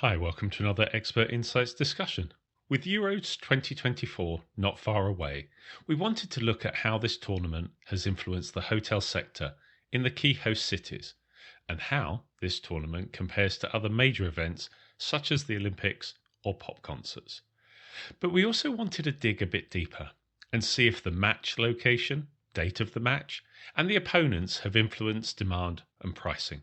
Hi, welcome to another Expert Insights discussion. With Euros 2024 not far away, we wanted to look at how this tournament has influenced the hotel sector in the key host cities and how this tournament compares to other major events such as the Olympics or pop concerts. But we also wanted to dig a bit deeper and see if the match location, date of the match, and the opponents have influenced demand and pricing.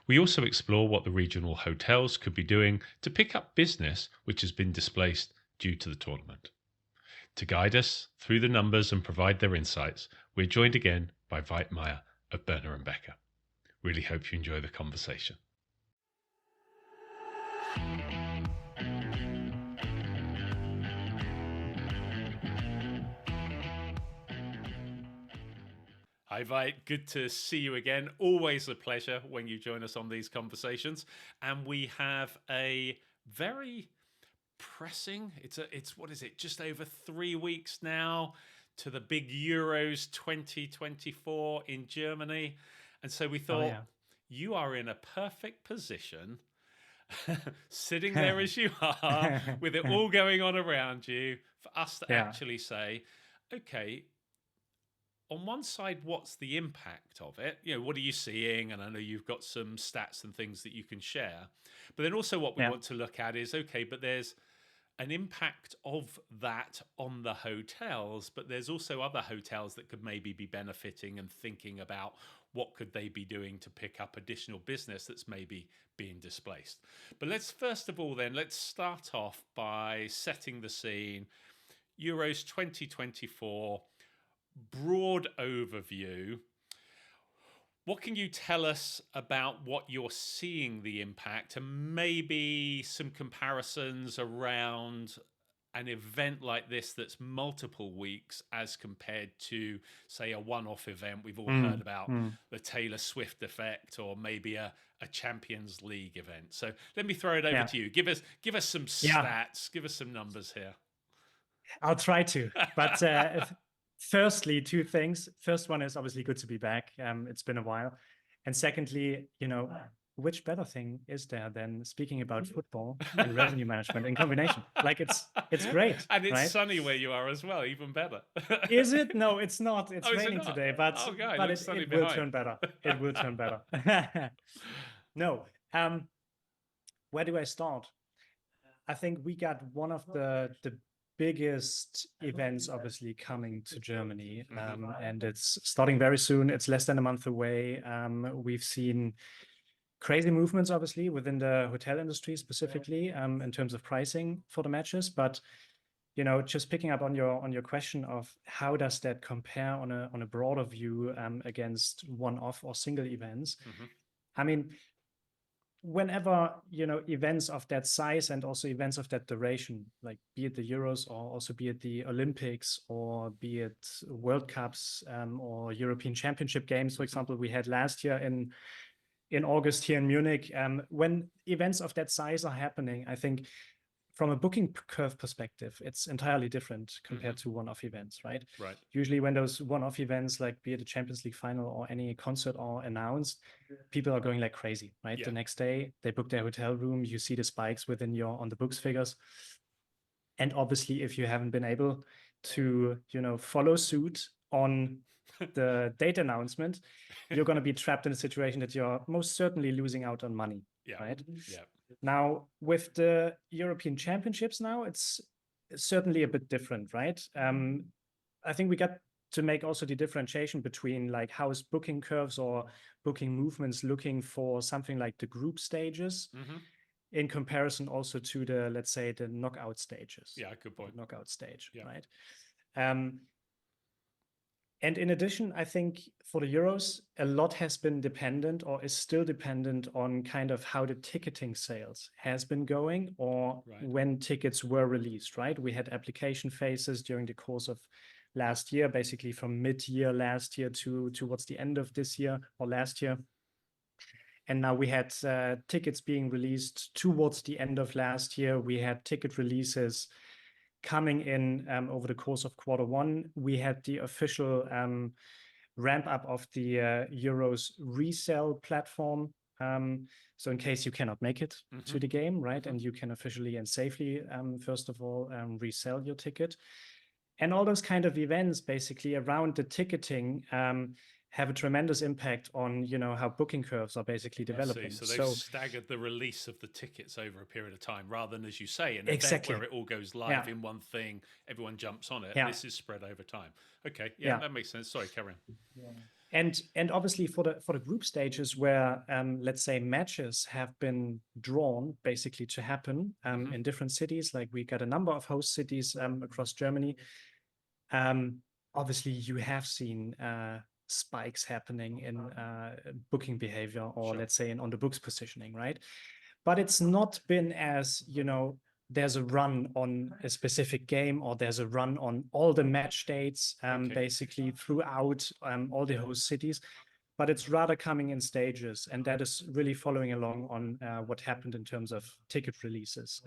We also explore what the regional hotels could be doing to pick up business which has been displaced due to the tournament. To guide us through the numbers and provide their insights, we're joined again by Veit Meyer of berner+becker. Really hope you enjoy the conversation. Hi, Veit. Good to see you again. Always a pleasure when you join us on these conversations. And we have a very pressing, it's what is it, just over 3 weeks now to the big Euros 2024 in Germany. And so we thought, you are in a perfect position, sitting there as you are, with it all going on around you, for us to actually say, okay, on one side, what's the impact of it? You know, what are you seeing? And I know you've got some stats and things that you can share. But then also what we want to look at is, okay, but there's an impact of that on the hotels, but there's also other hotels that could maybe be benefiting and thinking about what could they be doing to pick up additional business that's maybe being displaced. But let's first of all then, let's start off by setting the scene. Euros 2024, broad overview. What can you tell us about what you're seeing the impact, and maybe some comparisons around an event like this that's multiple weeks as compared to, say, a one-off event? We've all heard about the Taylor Swift effect, or maybe a Champions League event. So let me throw it over to you. Give us some stats, give us some numbers here. I'll try to, but firstly, two things. First one is obviously good to be back. It's been a while. And secondly, you know, which better thing is there than speaking about football and revenue management in combination? Like it's great. And it's right? sunny where you are as well, even better. Is it? No, it's not. It's raining today, but it will turn better. It will turn better. No. Where do I start? I think we got one of the biggest events obviously coming to Germany, and it's starting very soon. It's less than a month away. We've seen crazy movements obviously within the hotel industry specifically, in terms of pricing for the matches. But you know, just picking up on your question of how does that compare on a broader view against one-off or single events. I mean, whenever, you know, events of that size and also events of that duration, like be it the Euros or also be it the Olympics or be it World Cups, or European Championship games, for example, we had last year in August here in Munich. When events of that size are happening, I think from a booking curve perspective, it's entirely different compared to one-off events, right? Right. Usually when those one-off events, like be it a Champions League final or any concert are announced, people are going like crazy, right? The next day they book their hotel room, you see the spikes within your on the books figures. And obviously, if you haven't been able to, you know, follow suit on the date announcement, you're going to be trapped in a situation that you're most certainly losing out on money, right? Yeah. Now, with the European Championships now, it's certainly a bit different, right? I think we got to make also the differentiation between like how is booking curves or booking movements looking for something like the group stages in comparison also to the, let's say, the knockout stages. Yeah, good point. Knockout stage, right? And in addition, I think for the Euros, a lot has been dependent or is still dependent on kind of how the ticketing sales has been going or when tickets were released, right? We had application phases during the course of last year, basically from mid-year last year to towards the end of this year or last year. And now we had tickets being released towards the end of last year. We had ticket releases coming in over the course of Q1. We had the official ramp up of the Euros resale platform So in case you cannot make it to the game, right? And you can officially and safely, first of all, resell your ticket. And all those kind of events basically around the ticketing have a tremendous impact on, you know, how booking curves are basically developing. So they've staggered the release of the tickets over a period of time, rather than, as you say, an event where it all goes live in one thing, everyone jumps on it. This is spread over time. Okay, that makes sense. Sorry, carry on. And obviously for the group stages where let's say matches have been drawn basically to happen in different cities, like we got a number of host cities across Germany. Obviously you have seen spikes happening in booking behavior, or let's say in on the books positioning, right? But it's not been as, you know, there's a run on a specific game, or there's a run on all the match dates basically throughout all the host cities, but it's rather coming in stages, and that is really following along on what happened in terms of ticket releases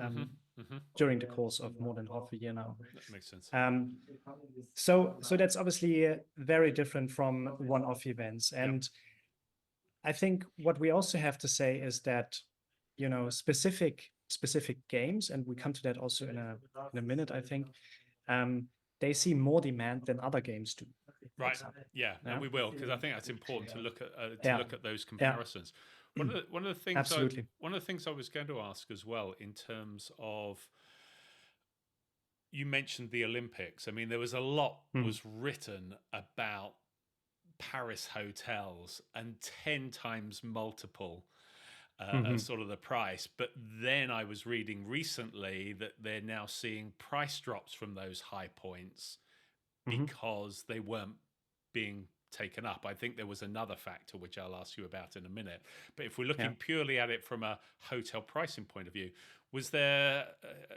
during the course of more than half a year now. That makes sense. So that's obviously very different from one-off events. And I think what we also have to say is that, you know, specific games, and we come to that also in a minute, I think, they see more demand than other games do. Right. Yeah, and we will, because I think that's important to look at those comparisons. One of the things Absolutely. One of the things I was going to ask as well, in terms of, you mentioned the Olympics. I mean, there was a lot was written about Paris hotels, and 10 times multiple sort of the price. But then I was reading recently that they're now seeing price drops from those high points because they weren't being taken up. I think there was another factor, which I'll ask you about in a minute. But if we're looking purely at it from a hotel pricing point of view, was there,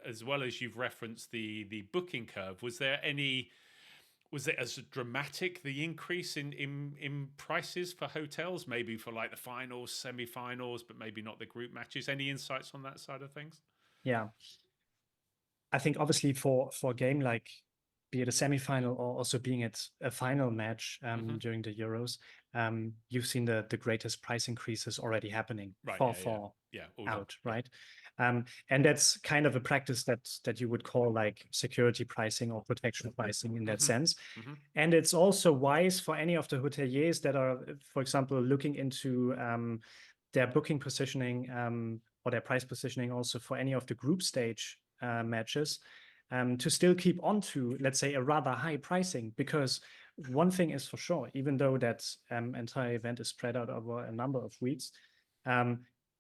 as well as you've referenced the booking curve, was it as dramatic, the increase in prices for hotels, maybe for like the finals, semi-finals, but maybe not the group matches? Any insights on that side of things? Yeah. I think obviously for a game like, be it a semi-final or also being at a final match during the Euros, you've seen the greatest price increases already happening far out, right? And that's kind of a practice that you would call like security pricing or protection pricing in that sense. And it's also wise for any of the hoteliers that are, for example, looking into their booking positioning or their price positioning, also for any of the group stage matches, to still keep on to, let's say, a rather high pricing. Because one thing is for sure, even though that entire event is spread out over a number of weeks,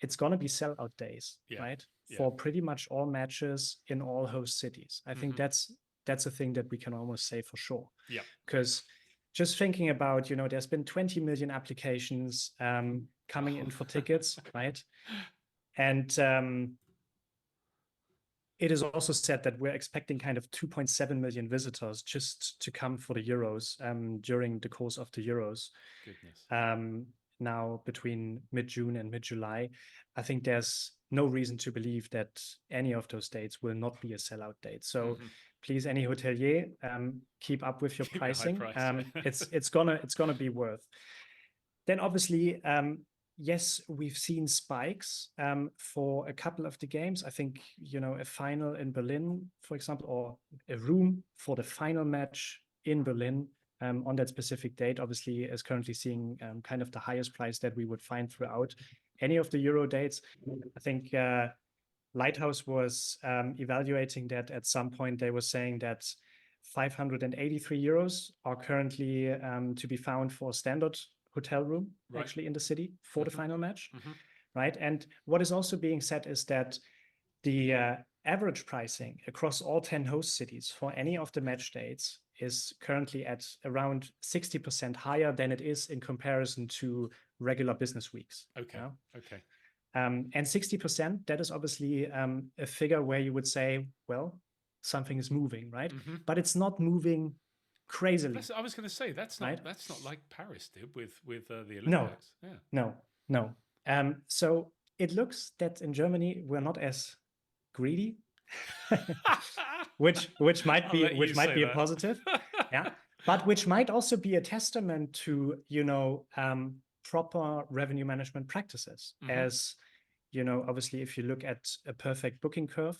it's going to be sellout days, right? For pretty much all matches in all host cities. I think that's a thing that we can almost say for sure. Yeah. Because just thinking about, you know, there's been 20 million applications coming in for tickets, right? And it is also said that we're expecting kind of 2.7 million visitors just to come for the Euros during the course of the Euros. Goodness. Now between mid-June and mid-July. I think there's no reason to believe that any of those dates will not be a sellout date. So please, any hotelier, keep up with your pricing. It's gonna be worth. Then obviously, yes, we've seen spikes for a couple of the games. I think, you know, a final in Berlin, for example, or a room for the final match in Berlin on that specific date, obviously, is currently seeing kind of the highest price that we would find throughout any of the Euro dates. I think Lighthouse was evaluating that at some point. They were saying that 583 euros are currently to be found for a standard hotel room actually in the city for the final match, right? And what is also being said is that the average pricing across all 10 host cities for any of the match dates is currently at around 60% higher than it is in comparison to regular business weeks. Okay. You know? Okay. And 60%, that is obviously a figure where you would say, well, something is moving, right? But it's not moving crazily. I was going to say that's not right? That's not like Paris did with the Olympics. No. So it looks that in Germany we're not as greedy, which might be a positive, but which might also be a testament to, you know, proper revenue management practices. As you know, obviously, if you look at a perfect booking curve,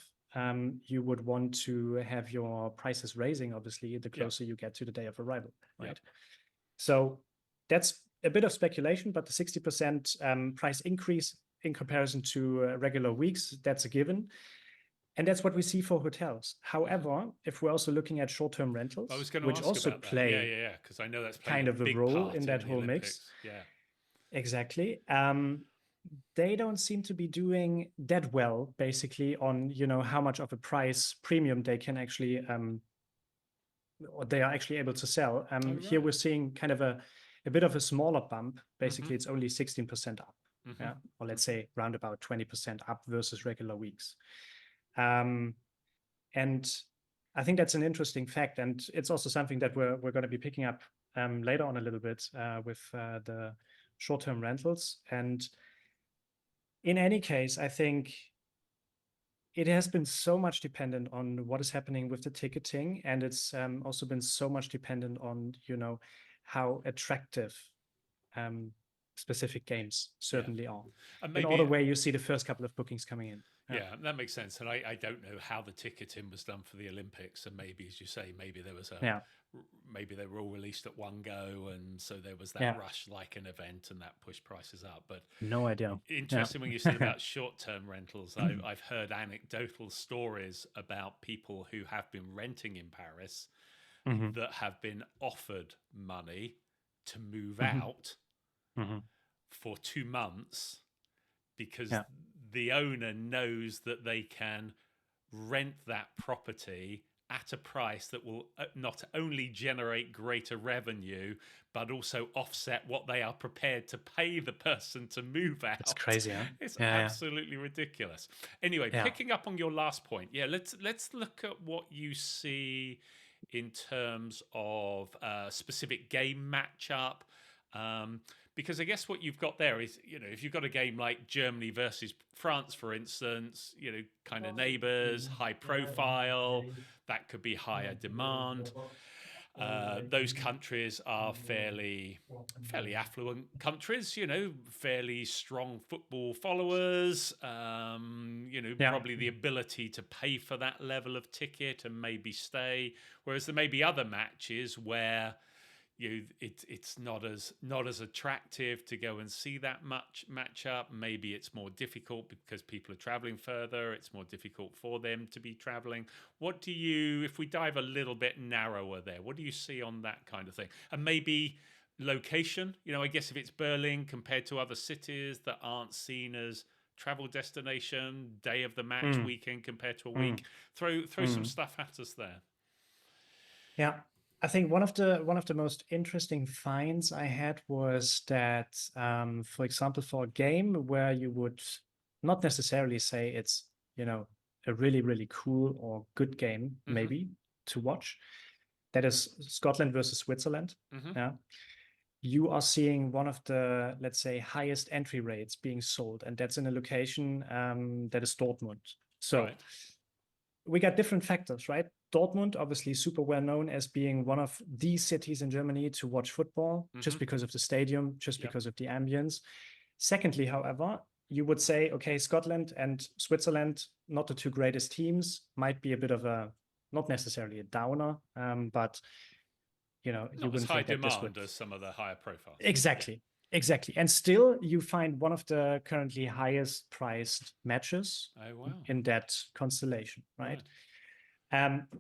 you would want to have your prices raising, obviously, the closer you get to the day of arrival, right? So that's a bit of speculation, but the 60% price increase in comparison to regular weeks, that's a given. And that's what we see for hotels. However, if we're also looking at short-term rentals, I was going to which ask also about that. play Because I know that's playing kind of a big role part in that whole mix. Yeah, exactly. They don't seem to be doing that well, basically, on how much of a price premium they can actually or they are actually able to sell. Here we're seeing kind of a bit of a smaller bump. Basically, it's only 16% up, or let's say round about 20% up versus regular weeks. And I think that's an interesting fact, and it's also something that we're going to be picking up later on a little bit with the short-term rentals. And in any case, I think it has been so much dependent on what is happening with the ticketing, and it's also been so much dependent on how attractive specific games certainly are. And maybe, in order where you see the first couple of bookings coming in. Yeah, that makes sense. And I don't know how the ticketing was done for the Olympics, and maybe, as you say, maybe there was maybe they were all released at one go, and so there was that rush like an event, and that pushed prices up. But no idea. Interesting when you said about short-term rentals. I've heard anecdotal stories about people who have been renting in Paris that have been offered money to move out for 2 months because the owner knows that they can rent that property at a price that will not only generate greater revenue, but also offset what they are prepared to pay the person to move out. It's crazy, huh? It's absolutely ridiculous. Anyway, picking up on your last point, let's look at what you see in terms of specific game matchup. Because I guess what you've got there is, if you've got a game like Germany versus France, for instance, kind of neighbors, high profile, that could be higher demand. Those countries are fairly affluent countries, fairly strong football followers, probably the ability to pay for that level of ticket and maybe stay. Whereas there may be other matches where it's not as attractive to go and see that much matchup. Maybe it's more difficult because people are traveling further. It's more difficult for them to be traveling. If we dive a little bit narrower there, what do you see on that kind of thing? And maybe location, I guess if it's Berlin compared to other cities that aren't seen as travel destination, day of the match, weekend compared to a week, throw some stuff at us there. Yeah. I think one of the most interesting finds I had was that, for example, for a game where you would not necessarily say it's, a really, really cool or good game, maybe to watch, that is Scotland versus Switzerland. Yeah. You are seeing one of the, let's say, highest entry rates being sold, and that's in a location that is Dortmund. So we got different factors, right? Dortmund, obviously super well known as being one of the cities in Germany to watch football, just because of the stadium, just because of the ambience. Secondly, however, you would say, okay, Scotland and Switzerland, not the two greatest teams, might be a bit of a, not necessarily a downer, but you wouldn't high think that this demand would... as some of the higher profiles. Exactly. Exactly. And still you find one of the currently highest priced matches in that constellation, right?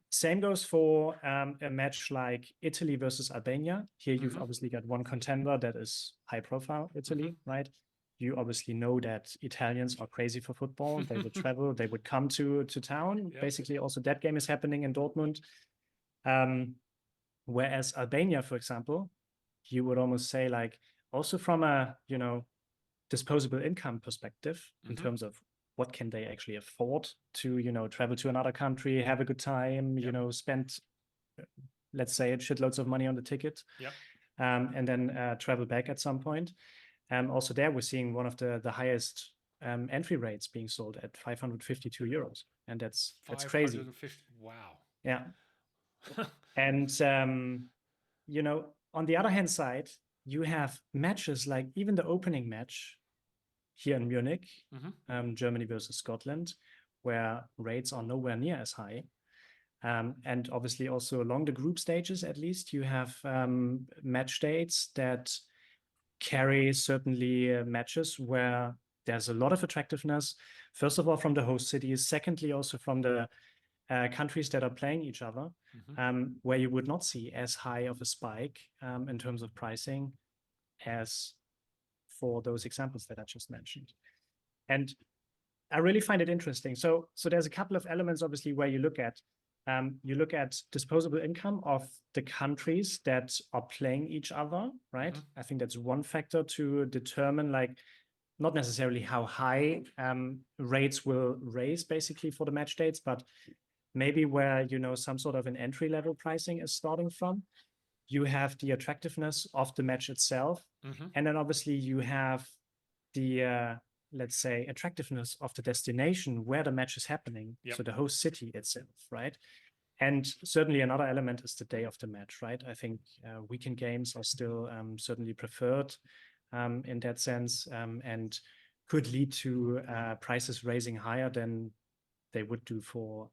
Same goes for a match like Italy versus Albania. Here you've obviously got one contender that is high profile, Italy, right? You obviously know that Italians are crazy for football. They would travel, they would come to town. Basically, also that game is happening in Dortmund. Whereas Albania, for example, you would almost say, like, also from a, disposable income perspective, in terms of what can they actually afford to, travel to another country, have a good time, spend, let's say, shitloads of money on the ticket, and then travel back at some point. Also there, we're seeing one of the highest entry rates being sold at 552 euros. And that's crazy. Wow. Yeah. And, on the other hand side, you have matches like even the opening match here in Munich, Germany versus Scotland, where rates are nowhere near as high. And obviously also along the group stages, at least, you have match dates that carry certainly matches where there's a lot of attractiveness. First of all, from the host cities. Secondly, also from the countries that are playing each other, where you would not see as high of a spike in terms of pricing as for those examples that I just mentioned. And I really find it interesting. So there's a couple of elements, obviously, where you look at disposable income of the countries that are playing each other, right? I think that's one factor to determine, like, not necessarily how high rates will raise basically for the match dates, but maybe where, you know, some sort of an entry level pricing is starting from. You have the attractiveness of the match itself. And then obviously you have the, let's say, attractiveness of the destination where the match is happening. So the host city itself, right? And certainly another element is the day of the match, right? I think weekend games are still certainly preferred in that sense, and could lead to prices raising higher than they would do for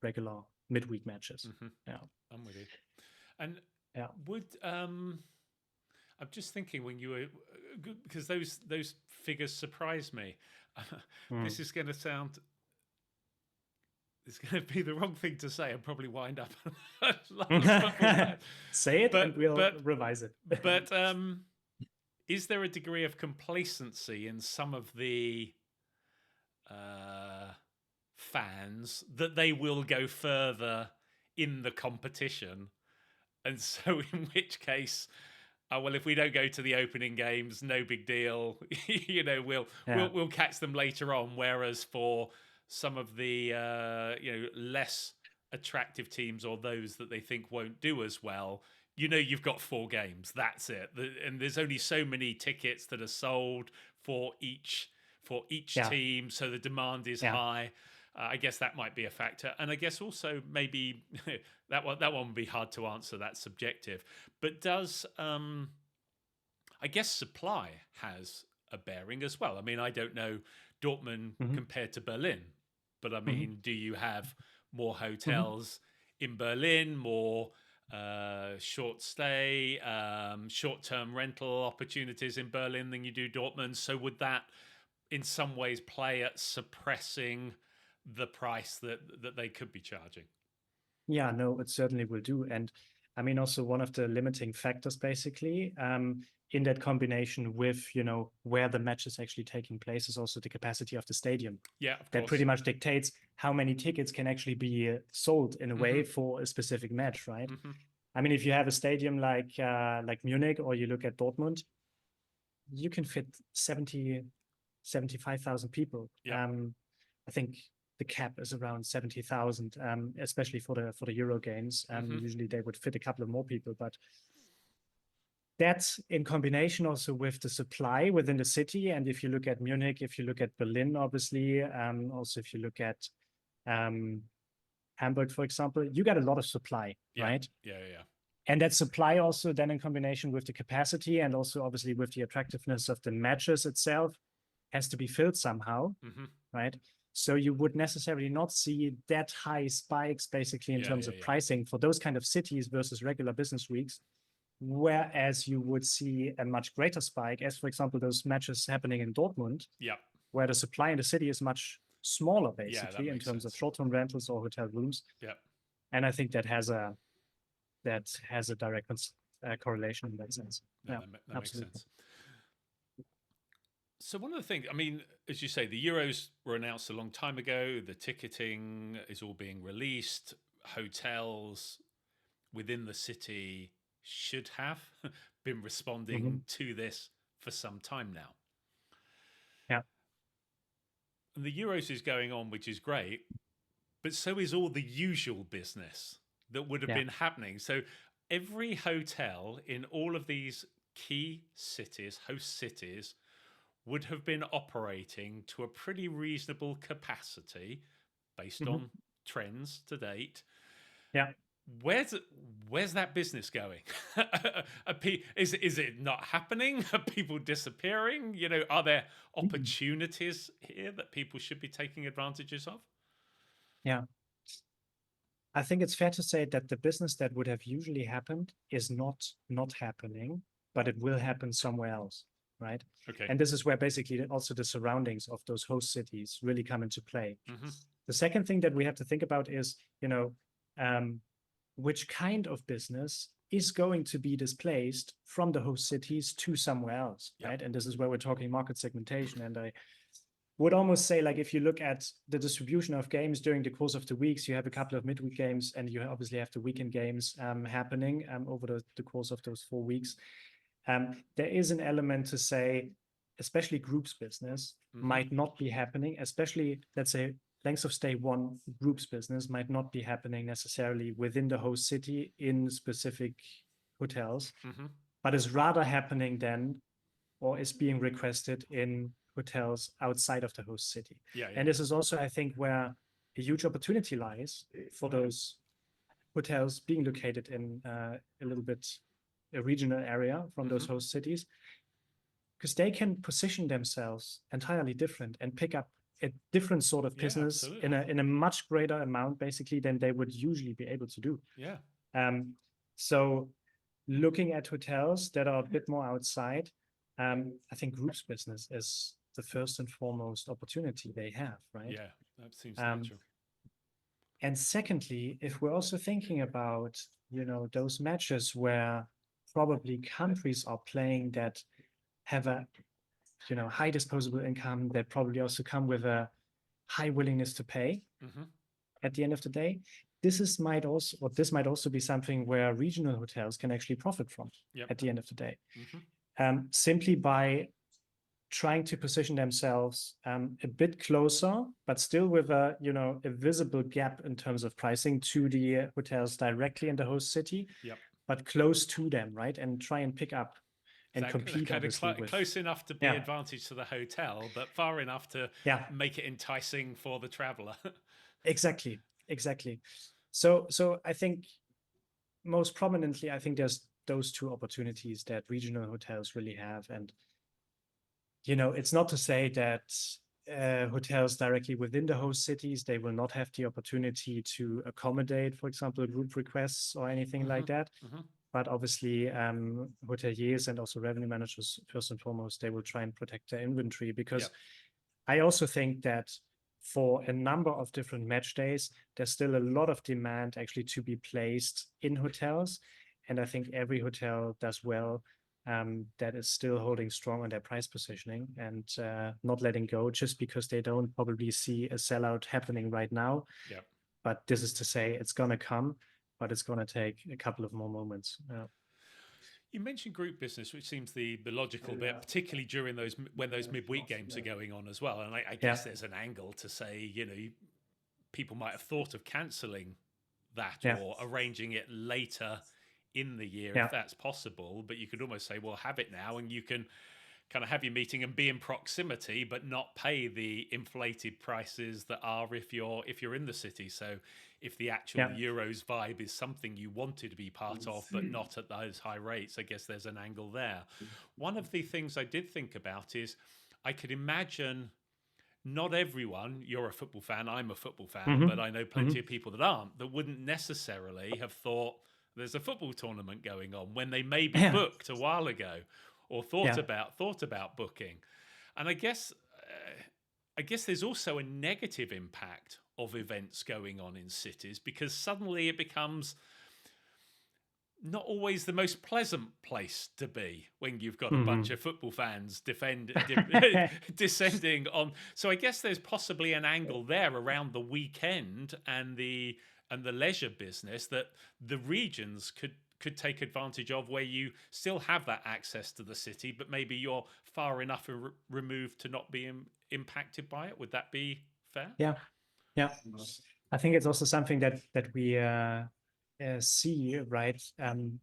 regular midweek matches. Yeah, I'm with you. And would I'm just thinking when you were, because those figures surprise me. This is going to sound, it's going to be the wrong thing to say and probably wind up say it, and we'll revise it. But is there a degree of complacency in some of the fans that they will go further in the competition? And so in which case, well, if we don't go to the opening games, no big deal. You know, we'll catch them later on. Whereas for some of the you know, less attractive teams, or those that they think won't do as well, you know, you've got 4 games. That's it. And there's only so many tickets that are sold for each team, so the demand is high. I guess that might be a factor, and I guess also maybe that one would be hard to answer. That's subjective, but does I guess supply has a bearing as well. I mean, I don't know Dortmund compared to Berlin, but I mean, do you have more hotels in Berlin, more short stay, short-term rental opportunities in Berlin than you do Dortmund? So would that in some ways play at suppressing the price that they could be charging? Yeah, no, it certainly will do. And I mean, also one of the limiting factors basically in that combination with, you know, where the match is actually taking place is also the capacity of the stadium. Yeah, of course. That pretty much dictates how many tickets can actually be sold in a way for a specific match, right? I mean, if you have a stadium like Munich, or you look at Dortmund, you can fit 75,000 people. I think the cap is around 70,000, especially for the Euro games. Usually they would fit a couple of more people, but that's in combination also with the supply within the city. And if you look at Munich, if you look at Berlin, obviously, also if you look at Hamburg, for example, you got a lot of supply, right? Yeah. And that supply also then in combination with the capacity and also obviously with the attractiveness of the matches itself has to be filled somehow, right? So you would necessarily not see that high spikes basically in terms of pricing for those kind of cities versus regular business weeks, whereas you would see a much greater spike as, for example, those matches happening in Dortmund, where the supply in the city is much smaller basically in terms of short-term rentals or hotel rooms. And I think that has a direct correlation in that sense. That makes sense. So one of the things, I mean, as you say, the Euros were announced a long time ago. The ticketing is all being released. Hotels within the city should have been responding to this for some time now. And the Euros is going on, which is great, but so is all the usual business that would have been happening. So every hotel in all of these key cities, host cities, would have been operating to a pretty reasonable capacity based on trends to date. where's that business going? Is it not happening? Are people disappearing? You know, are there opportunities here that people should be taking advantages of? Yeah. I think it's fair to say that the business that would have usually happened is not happening, but it will happen somewhere else, right? Okay. And this is where basically also the surroundings of those host cities really come into play. The second thing that we have to think about is, you know, which kind of business is going to be displaced from the host cities to somewhere else, right? And this is where we're talking market segmentation. And I would almost say, like, if you look at the distribution of games during the course of the weeks, you have a couple of midweek games, and you obviously have the weekend games happening over the course of those 4 weeks. There is an element to say, especially groups business might not be happening, especially, let's say, lengths of stay one groups business might not be happening necessarily within the host city in specific hotels, but is rather happening then, or is being requested in hotels outside of the host city. And this is also, I think, where a huge opportunity lies for those hotels being located in a little bit a regional area from those host cities, because they can position themselves entirely different and pick up a different sort of business in a much greater amount, basically, than they would usually be able to do. So looking at hotels that are a bit more outside, I think groups business is the first and foremost opportunity they have, right? Yeah, that seems natural. And secondly, if we're also thinking about, you know, those matches where probably countries are playing that have a, you know, high disposable income, that probably also come with a high willingness to pay at the end of the day, this might also be something where regional hotels can actually profit from at the end of the day. Simply by trying to position themselves a bit closer, but still with a, you know, a visible gap in terms of pricing to the hotels directly in the host city, but close to them, right? And try and pick up and compete, kind obviously, of close enough to be advantage to the hotel, but far enough to make it enticing for the traveler. Exactly. So I think most prominently, I think there's those two opportunities that regional hotels really have. And, you know, it's not to say that hotels directly within the host cities, they will not have the opportunity to accommodate, for example, group requests or anything like that. But obviously, hoteliers and also revenue managers, first and foremost, they will try and protect their inventory, because I also think that for a number of different match days, there's still a lot of demand actually to be placed in hotels. And I think every hotel does well that is still holding strong on their price positioning and not letting go just because they don't probably see a sellout happening right now. But this is to say it's going to come, but it's going to take a couple of more moments. You mentioned group business, which seems the logical bit, particularly during when those midweek games are going on as well. And I guess there's an angle to say, you know, people might have thought of cancelling that or arranging it later in the year if that's possible. But you could almost say, well, have it now, and you can kind of have your meeting and be in proximity, but not pay the inflated prices that are if you're in the city. So if the actual Euros vibe is something you wanted to be part of, but not at those high rates, I guess there's an angle there. One of the things I did think about is I could imagine not everyone, you're a football fan, I'm a football fan, but I know plenty of people that aren't, that wouldn't necessarily have thought there's a football tournament going on when they maybe booked a while ago or thought about booking. And I guess there's also a negative impact of events going on in cities, because suddenly it becomes not always the most pleasant place to be when you've got a bunch of football fans descending on. So I guess there's possibly an angle there around the weekend and the leisure business that the regions could take advantage of, where you still have that access to the city, but maybe you're far enough removed to not be impacted by it. Would that be fair? Yeah. I think it's also something that we see, right? You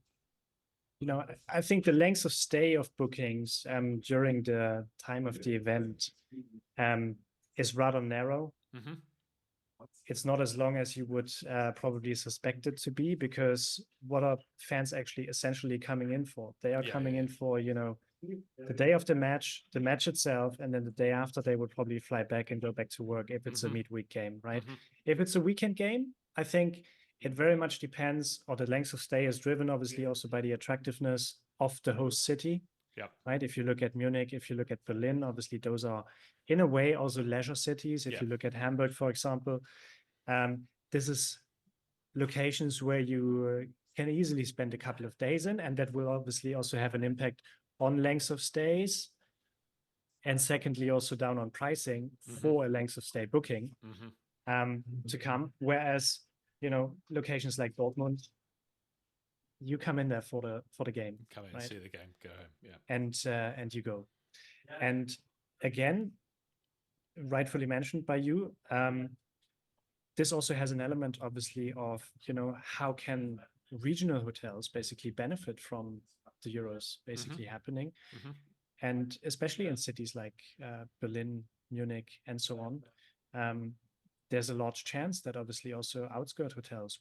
know, I think the length of stay of bookings during the time of the event is rather narrow. it's not as long as you would probably suspect it to be, because what are fans actually essentially coming in for? They are coming in for, you know, the day of the match itself, and then the day after they would probably fly back and go back to work if it's a midweek game, right? If it's a weekend game, I think it very much depends, or the length of stay is driven obviously also by the attractiveness of the host city. Yeah. Right. If you look at Munich, if you look at Berlin, obviously those are in a way also leisure cities. If you look at Hamburg, for example, this is locations where you can easily spend a couple of days in, and that will obviously also have an impact on lengths of stays. And secondly, also down on pricing for a length of stay booking to come. Whereas, you know, locations like Dortmund, you come in there for the game. Come in, right? See the game, go home. Yeah. And you go. And again, rightfully mentioned by you, this also has an element, obviously, of, you know, how can regional hotels basically benefit from the Euros basically happening. And especially in cities like Berlin, Munich, and so on, there's a large chance that obviously also outskirt hotels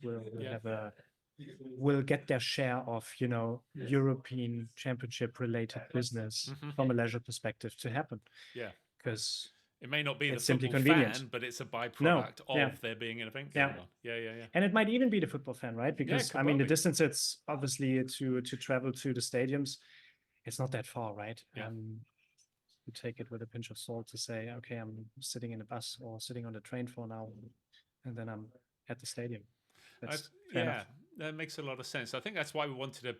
will get their share of, you know, European championship related business from a leisure perspective to happen. Yeah. Because it may not be the simply football convenient fan, but it's a byproduct of there being an event going on. Yeah. And it might even be the football fan, right? Because I mean, the distance it's obviously to travel to the stadiums, it's not that far, right? Yeah. You take it with a pinch of salt to say, okay, I'm sitting in a bus or sitting on the train for an hour, and then I'm at the stadium. That makes a lot of sense. I think that's why we wanted to,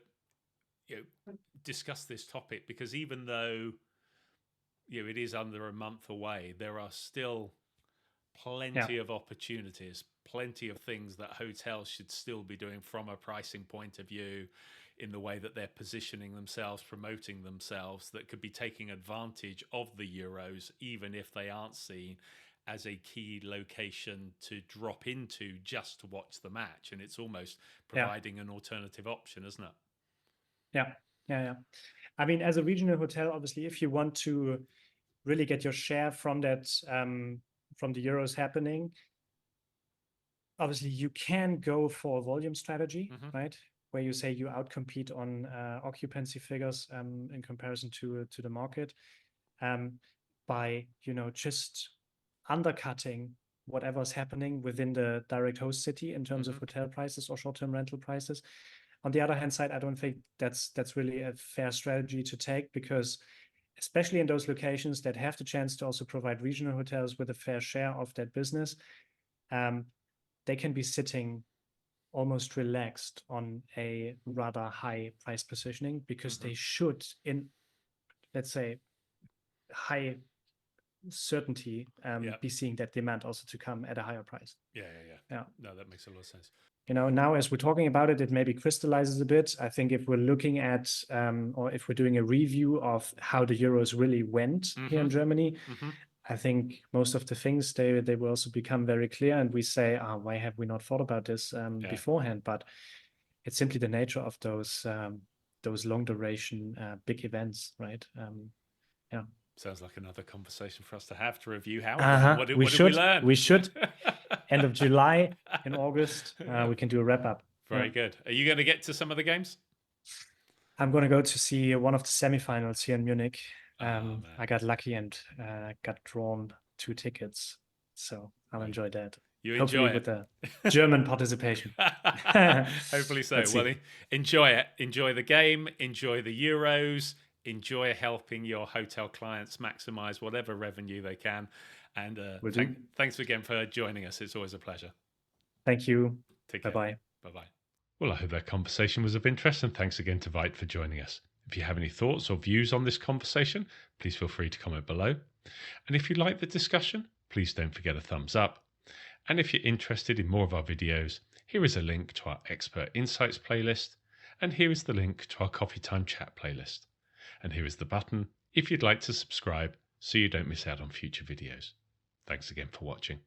you know, discuss this topic, because even though, you know, it is under a month away, there are still plenty of opportunities, plenty of things that hotels should still be doing from a pricing point of view, in the way that they're positioning themselves, promoting themselves, that could be taking advantage of the Euros, even if they aren't seen as a key location to drop into just to watch the match. And it's almost providing an alternative option, isn't it? Yeah. I mean, as a regional hotel, obviously, if you want to really get your share from that, from the Euros happening, obviously you can go for a volume strategy, right? Where you say you outcompete on occupancy figures in comparison to the market, by, you know, just undercutting whatever's happening within the direct host city in terms of hotel prices or short-term rental prices. On the other hand side, I don't think that's really a fair strategy to take, because especially in those locations that have the chance to also provide regional hotels with a fair share of that business, they can be sitting almost relaxed on a rather high price positioning, because they should, in, let's say, high certainty, be seeing that demand also to come at a higher price. Yeah. No, that makes a lot of sense. You know, now as we're talking about it, it maybe crystallizes a bit. I think if we're looking at, or if we're doing a review of how the Euros really went here in Germany, I think most of the things, they will also become very clear, and we say, why have we not thought about this beforehand? But it's simply the nature of those long duration big events, right? Sounds like another conversation for us to have to review how what did we learn? We should. End of July, in August, we can do a wrap up. Very good. Are you going to get to some of the games? I'm going to go to see one of the semifinals here in Munich. I got lucky and got drawn 2 tickets, so I'll enjoy that. You enjoy it with the German participation. Hopefully so. Well, enjoy it. Enjoy the game. Enjoy the Euros. Enjoy helping your hotel clients maximize whatever revenue they can. And thanks again for joining us. It's always a pleasure. Thank you. Take care. Bye-bye. Bye-bye. Well, I hope that conversation was of interest, and thanks again to Veit for joining us. If you have any thoughts or views on this conversation, please feel free to comment below. And if you like the discussion, please don't forget a thumbs up. And if you're interested in more of our videos, here is a link to our Expert Insights playlist, and here is the link to our Coffee Time Chat playlist. And here is the button if you'd like to subscribe so you don't miss out on future videos. Thanks again for watching.